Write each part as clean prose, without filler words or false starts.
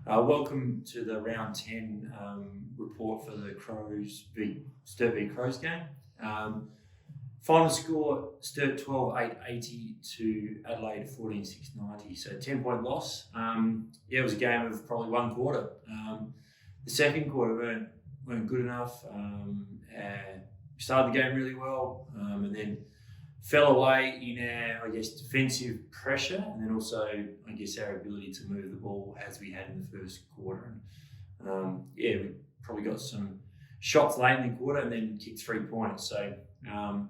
Welcome to the round 10 report for the Sturt v Crows game. Final score, Sturt 12-8-80 to Adelaide 14-6-90, so 10-point loss. It was a game of probably one quarter. The second quarter weren't good enough. We started the game really well and then fell away in our, defensive pressure, and then also, our ability to move the ball as we had in the first quarter. And we probably got some shots late in the quarter and then kicked 3 points. So,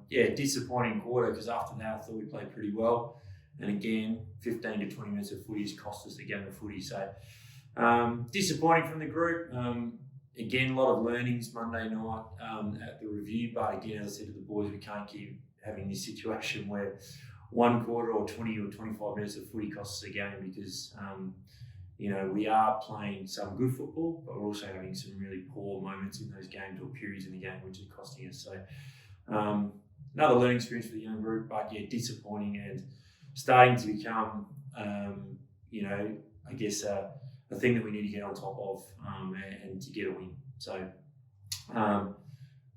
disappointing quarter, because after that I thought we played pretty well. And again, 15 to 20 minutes of footy has cost us the game of footy. So, disappointing from the group. Again, a lot of learnings Monday night at the review. But again, as I said to the boys, we can't keep having this situation where one quarter or 20 or 25 minutes of footy costs us a game, because we are playing some good football, but we're also having some really poor moments in those games or periods in the game which are costing us. So another learning experience for the young group, but disappointing and starting to become a thing that we need to get on top of and to get a win. So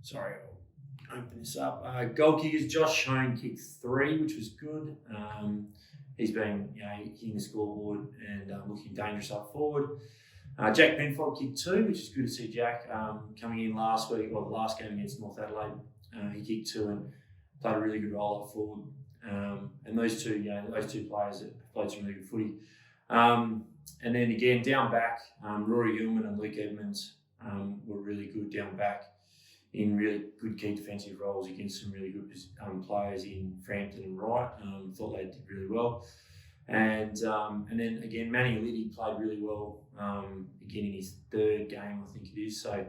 sorry, I'll open this up. Goal kickers, Josh Shone kicked 3, which was good. He's been hitting the scoreboard and looking dangerous up forward. Jack Penfold kicked 2, which is good to see Jack coming in last week, or the last game against North Adelaide. He kicked 2 and played a really good role up forward. And those two players have played some really good footy. And then again, down back, Rory Ullman and Luke Edmonds were really good down back in really good key defensive roles against some really good players in Frampton and Wright. Thought they did really well. And then again, Manny Liddy played really well again in his 3rd game, I think it is. So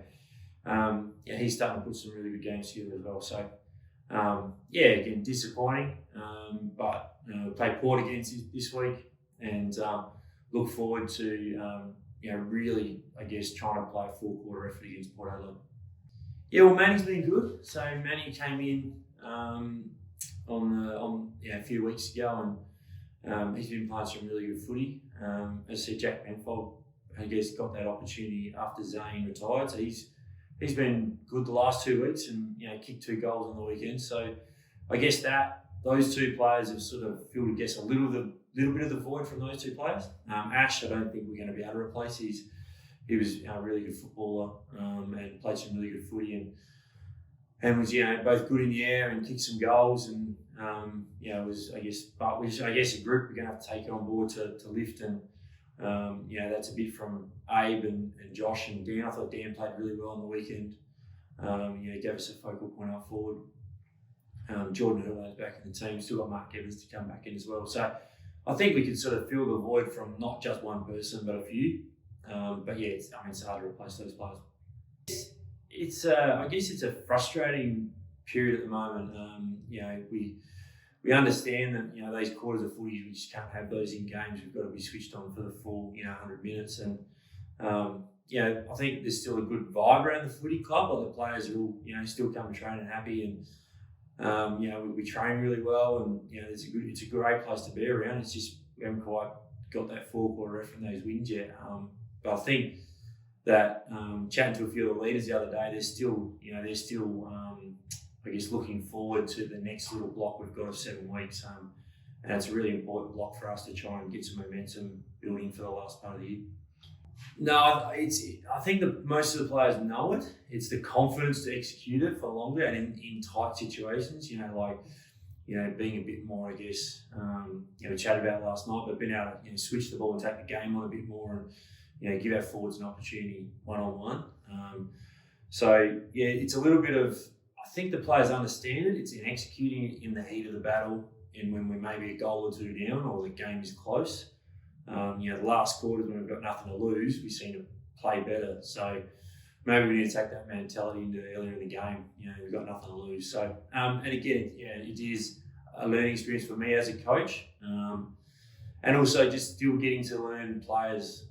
he's starting to put some really good games here as well. So again, disappointing. But we play Port against this week, and look forward to really, trying to play a full quarter effort against Port Adelaide. Manny's been good. So Manny came in a few weeks ago, and he's been playing some really good footy. As I said, Jack Penfold, got that opportunity after Zane retired. So he's been good the last 2 weeks, and kicked 2 goals on the weekend. So I guess that those 2 players have sort of filled, a little bit of the void from those 2 players. Ash, I don't think we're going to be able to replace. He was a really good footballer and played some really good footy and was both good in the air and kicked some goals, and was a group we're going to have to take on board to lift, and that's a bit from Abe and Josh and Dan. I thought Dan played really well on the weekend. He gave us a focal point up forward. Jordan Hurley's back in the team. Still got Mark Evans to come back in as well. So I think we could sort of fill the void from not just one person but a few. It's hard to replace those players. It's a frustrating period at the moment. We understand that those quarters of footy, we just can't have those in games. We've got to be switched on for the full 100 minutes. And I think there's still a good vibe around the footy club. Like the players are all still come to train and happy, and we train really well, and it's a great place to be around. It's just we haven't quite got that full quarter effort in those wins yet. But I think that chatting to a few of the leaders the other day, they're still looking forward to the next little block we've got of 7 weeks, and it's a really important block for us to try and get some momentum building for the last part of the year. No, I think that most of the players know it. It's the confidence to execute it for longer and in tight situations. Being a bit more, we chatted about it last night, but being able to switch the ball and take the game on a bit more, and give our forwards an opportunity one-on-one. It's a little bit of, I think the players understand it. It's in executing it in the heat of the battle, and when we're maybe a goal or 2 down or the game is close. The last quarters when we've got nothing to lose, we seem to play better. So maybe we need to take that mentality into earlier in the game. We've got nothing to lose. So, and again, it is a learning experience for me as a coach. And also just still getting to learn players.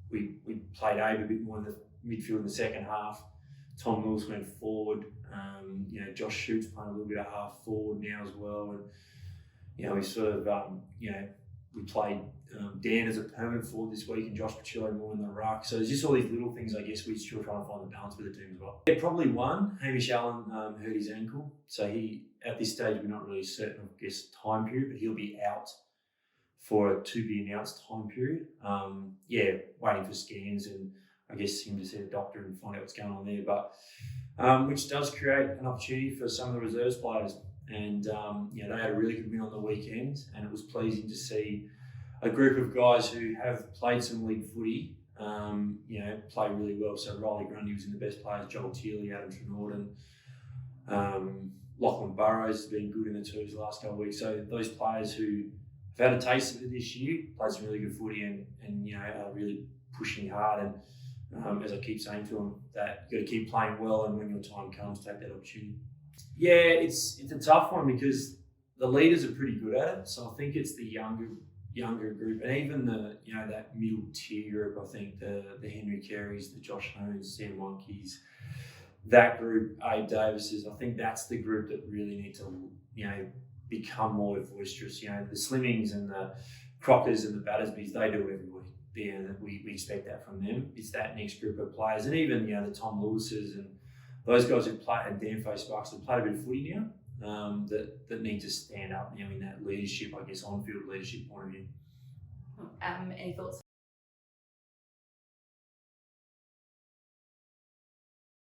We played Abe a bit more in the midfield in the second half. Tom Mills went forward. Josh Schutt's playing a little bit of half forward now as well. And we sort of we played Dan as a permanent forward this week and Josh Pacillo more in the ruck. So there's just all these little things, I guess, we're still trying to find the balance with the team as well. Yeah, probably one. Hamish Allen hurt his ankle. So he, at this stage, we're not really certain of, I guess, time period, but he'll be out for a to-be-announced time period. Waiting for scans and I guess him to see a doctor and find out what's going on there. But which does create an opportunity for some of the reserves players. And they had a really good win on the weekend, and it was pleasing to see a group of guys who have played some league footy, play really well. So Riley Grundy was in the best players, Joel Teely, Adam Trenorden, Lachlan Burrows has been good in the twos the last couple of weeks. So those players who have had a taste of it this year, played some really good footy and are really pushing hard. And as I keep saying to them, that you've got to keep playing well, and when your time comes, take that opportunity. Yeah, it's a tough one because the leaders are pretty good at it. So I think it's the younger group, and even the that middle tier group. I think the Henry Careys, the Josh Hones, Sam Monkeys, that group, Abe Davises. I think that's the group that really need to become more boisterous. The Slimmings and the Crockers and the Battersbys, they do it every week. Yeah, we expect that from them. It's that next group of players, and even the Tom Lewises and those guys who play, and Danfo Sparks, have played a bit of footy now, that need to stand up now in that leadership, I guess, on-field leadership point of view. Any thoughts